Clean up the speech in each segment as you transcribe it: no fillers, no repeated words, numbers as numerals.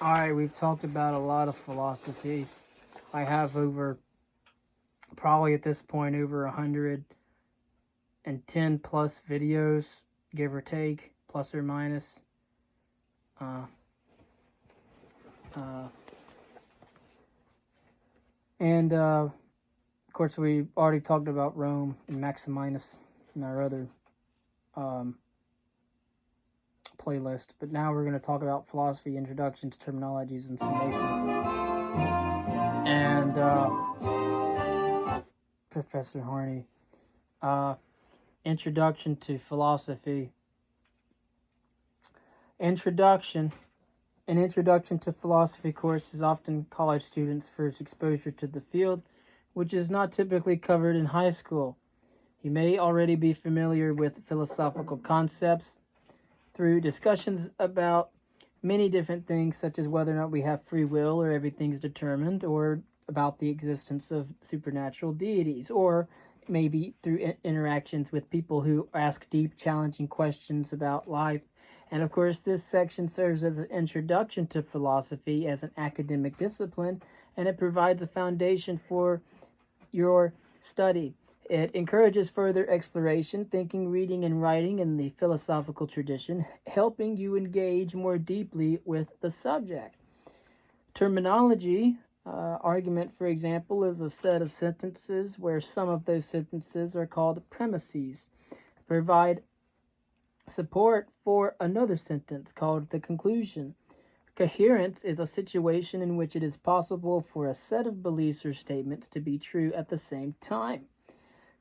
Alright, we've talked about a lot of philosophy. I have probably at this point, over 110 plus videos, give or take, plus or minus. Uh, uh, and of course, we already talked about Rome and Maximinus in our other um, playlist. But now we're going to talk about philosophy, introductions, terminologies, and summations. And Professor Harney, introduction to philosophy. An introduction to philosophy course is often college students' first exposure to the field, which is not typically covered in high school. You may already be familiar with philosophical concepts through discussions about many different things, such as whether or not we have free will or everything's determined, or about the existence of supernatural deities, or maybe through interactions with people who ask deep, challenging questions about life. And of course, this section serves as an introduction to philosophy as an academic discipline, and it provides a foundation for your study. It encourages further exploration, thinking, reading, and writing in the philosophical tradition, helping you engage more deeply with the subject. Terminology, argument, for example, is a set of sentences where some of those sentences are called premises, provide support for another sentence called the conclusion. Coherence is a situation in which it is possible for a set of beliefs or statements to be true at the same time.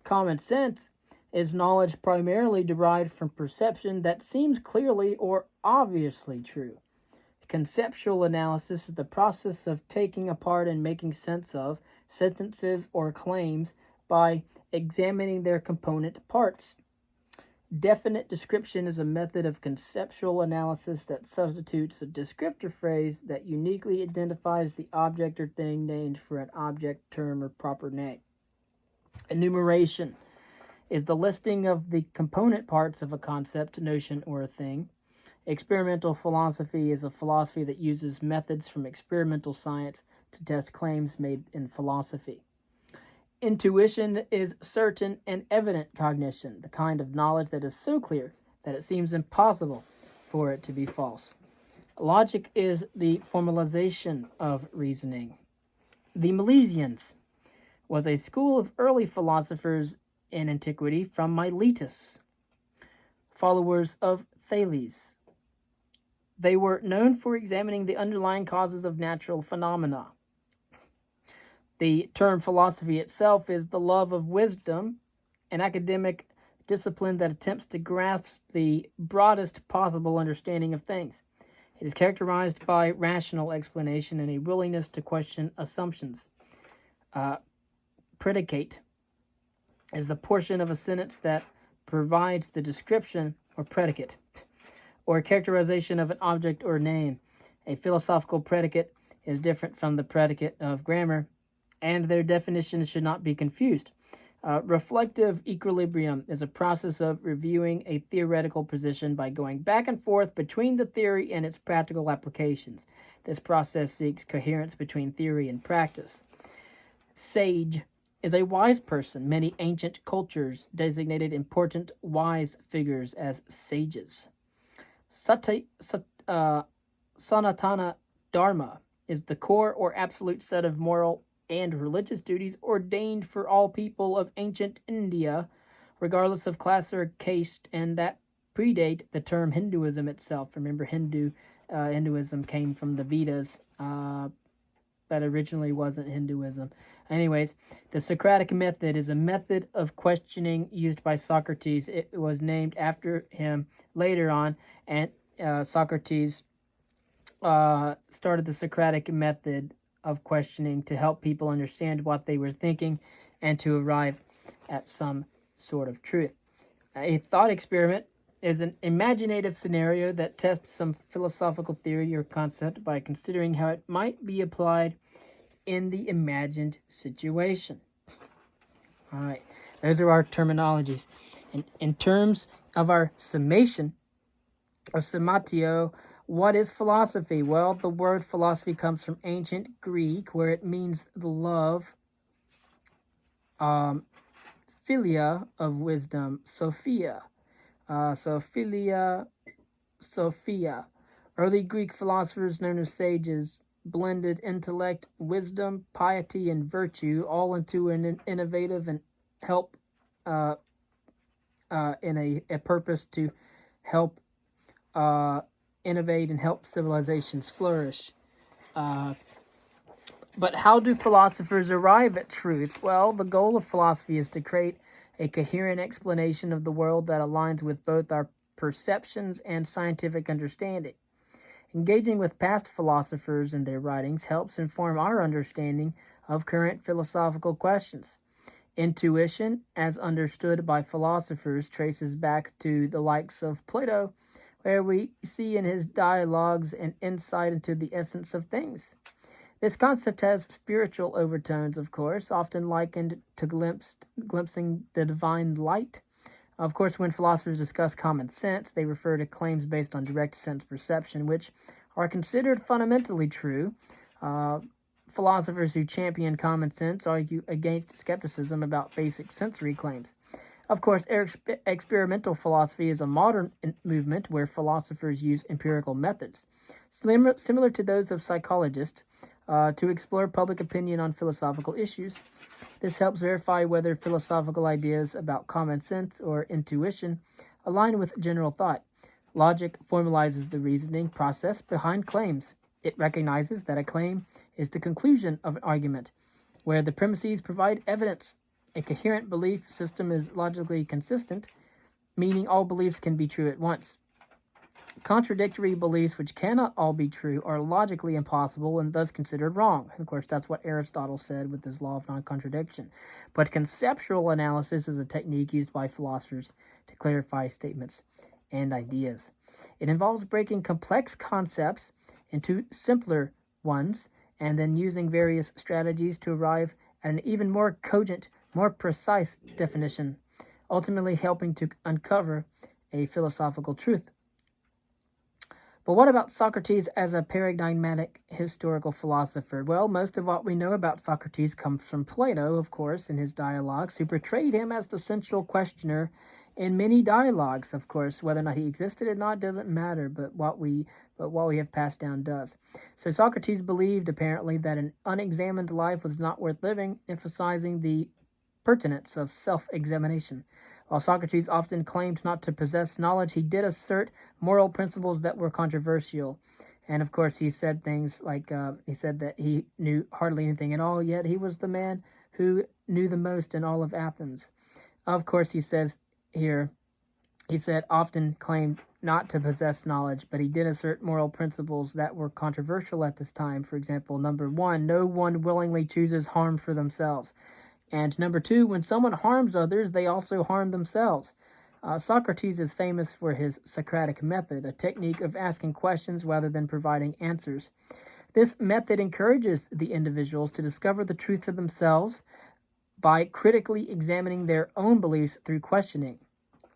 Common sense is knowledge primarily derived from perception that seems clearly or obviously true. Conceptual analysis is the process of taking apart and making sense of sentences or claims by examining their component parts. Definite description is a method of conceptual analysis that substitutes a descriptor phrase that uniquely identifies the object or thing named for an object, term, or proper name. Enumeration is the listing of the component parts of a concept, notion, or a thing. Experimental philosophy is a philosophy that uses methods from experimental science to test claims made in philosophy. Intuition is certain and evident cognition, the kind of knowledge that is so clear that it seems impossible for it to be false. Logic is the formalization of reasoning. The Milesians was a school of early philosophers in antiquity from Miletus, followers of Thales. They were known for examining the underlying causes of natural phenomena. The term philosophy itself is the love of wisdom, an academic discipline that attempts to grasp the broadest possible understanding of things. It is characterized by rational explanation and a willingness to question assumptions. Predicate is the portion of a sentence that provides the description or predicate, or characterization of an object or name. A philosophical predicate is different from the predicate of grammar, and their definitions should not be confused. Reflective equilibrium is a process of reviewing a theoretical position by going back and forth between the theory and its practical applications. This process seeks coherence between theory and practice. Sage is a wise person. Many ancient cultures designated important wise figures as sages. Sanatana Dharma is the core or absolute set of moral and religious duties ordained for all people of ancient India, regardless of class or caste, and that predate the term Hinduism itself. Remember, Hinduism came from the Vedas, but originally wasn't Hinduism. Anyways, the Socratic method is a method of questioning used by Socrates. It was named after him later on, and Socrates started the Socratic method of questioning to help people understand what they were thinking and to arrive at some sort of truth. A thought experiment is an imaginative scenario that tests some philosophical theory or concept by considering how it might be applied in the imagined situation. All right, those are our terminologies. In terms of our summation, or summatio, What is philosophy? Well, the word philosophy comes from ancient Greek, where it means the love, philia of wisdom, Sophia. Sophia. Early Greek philosophers known as sages blended intellect, wisdom, piety, and virtue all into an innovative and help in a purpose to help innovate and help civilizations flourish. But how do philosophers arrive at truth? Well, the goal of philosophy is to create a coherent explanation of the world that aligns with both our perceptions and scientific understanding. Engaging with past philosophers and their writings helps inform our understanding of current philosophical questions. Intuition, as understood by philosophers, traces back to the likes of Plato, where we see in his dialogues an insight into the essence of things. This concept has spiritual overtones, of course, often likened to glimpsing the divine light. Of course, when philosophers discuss common sense, they refer to claims based on direct sense perception, which are considered fundamentally true. Philosophers who champion common sense argue against skepticism about basic sensory claims. Of course, experimental philosophy is a modern movement where philosophers use empirical methods, similar to those of psychologists, to explore public opinion on philosophical issues. This helps verify whether philosophical ideas about common sense or intuition align with general thought. Logic formalizes the reasoning process behind claims. It recognizes that a claim is the conclusion of an argument, where the premises provide evidence. A coherent belief system is logically consistent, meaning all beliefs can be true at once. Contradictory beliefs which cannot all be true are logically impossible and thus considered wrong. Of course, that's what Aristotle said with his law of non-contradiction. But conceptual analysis is a technique used by philosophers to clarify statements and ideas. It involves breaking complex concepts into simpler ones and then using various strategies to arrive at an even more cogent, more precise definition, ultimately helping to uncover a philosophical truth. But what about Socrates as a paradigmatic historical philosopher? Well, most of what we know about Socrates comes from Plato, of course, in his dialogues, who portrayed him as the central questioner in many dialogues. Of course, whether or not he existed or not doesn't matter, but what we have passed down does. So Socrates believed, apparently, that an unexamined life was not worth living, emphasizing the pertinence of self-examination. While Socrates often claimed not to possess knowledge, he did assert moral principles that were controversial. And of course, he said things like, he said that he knew hardly anything at all, yet he was the man who knew the most in all of Athens. Of course, he says here, he said often claimed not to possess knowledge, but he did assert moral principles that were controversial at this time. For example, number 1, no one willingly chooses harm for themselves. And number 2, when someone harms others, they also harm themselves. Socrates is famous for his Socratic method, a technique of asking questions rather than providing answers. This method encourages the individuals to discover the truth for themselves by critically examining their own beliefs through questioning.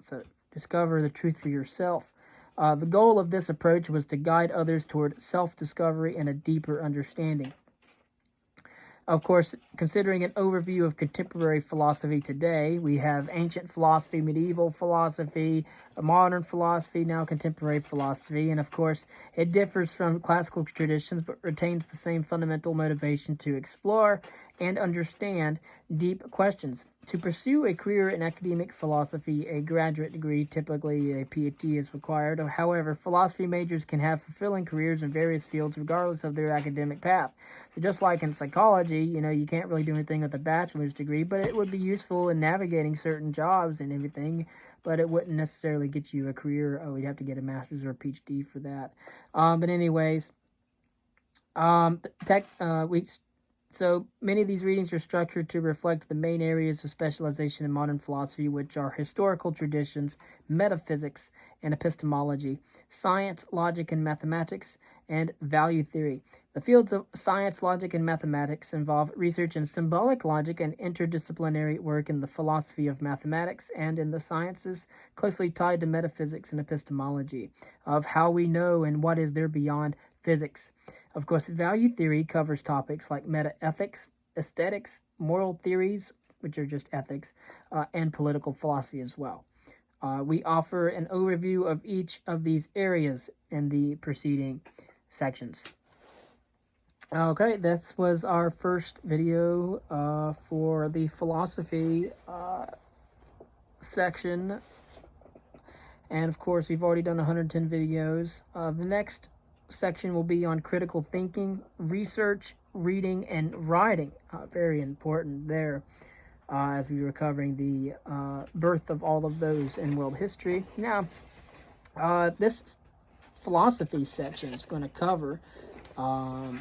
So, discover the truth for yourself. The goal of this approach was to guide others toward self-discovery and a deeper understanding. Of course, considering an overview of contemporary philosophy today, we have ancient philosophy, medieval philosophy, modern philosophy, now contemporary philosophy, and of course, it differs from classical traditions but retains the same fundamental motivation to explore and understand deep questions. To pursue a career in academic philosophy, a graduate degree, typically a PhD, is required. However, philosophy majors can have fulfilling careers in various fields regardless of their academic path. So just like in psychology, you can't really do anything with a bachelor's degree, but it would be useful in navigating certain jobs and everything, but it wouldn't necessarily get you a career. Oh, you'd have to get a master's or a PhD for that. But anyways, So many of these readings are structured to reflect the main areas of specialization in modern philosophy, which are historical traditions, metaphysics, and epistemology, science, logic, and mathematics, and value theory. The fields of science, logic, and mathematics involve research in symbolic logic and interdisciplinary work in the philosophy of mathematics and in the sciences, closely tied to metaphysics and epistemology, of how we know and what is there beyond physics. Of course, value theory covers topics like metaethics, aesthetics, moral theories, which are just ethics, and political philosophy as well. We offer an overview of each of these areas in the preceding sections. Okay, this was our first video for the philosophy section. And of course, we've already done 110 videos. The next section will be on critical thinking, research, reading, and writing. Very important there, as we were covering the birth of all of those in world history. Now, this philosophy section is going to cover, I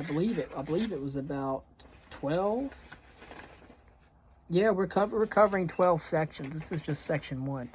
believe it was about 12. Yeah, we're covering 12 sections. This is just section 1.